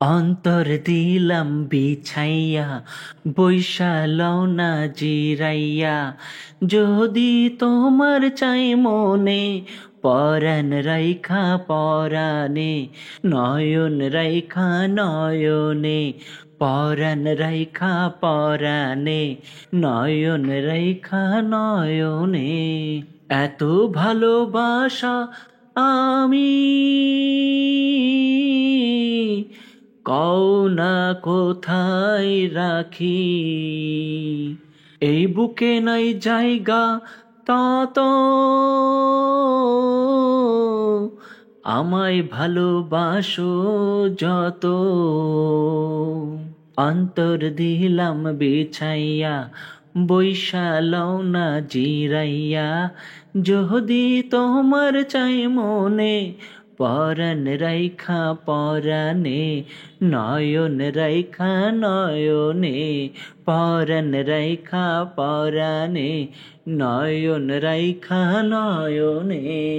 অন্তর দিলাম বিছাইয়া, বইসা লও না জিরাইয়া। যদি তোমার চাই মনে, পরাণ রাইখা পরাণে, নয়ন রাইখা নয়নে, পরাণ রাইখা পরাণে, নয়ন রাইখা নয়নে। এত ভালোবাসা আমি কও না কোথায় রাখি। এই বুকে নাই জায়গা তত, আমায় ভালোবাসো যত। অন্তর দিলাম বিছাইয়া, বইসা লও না জিরাইয়া। যদি তোমার চাই মনে, পরাণ রাইখা পরাণে, নয়ন রাইখা নয়নে, পরাণ রাইখা পরাণে, নয়ন রাইখা নয়নে।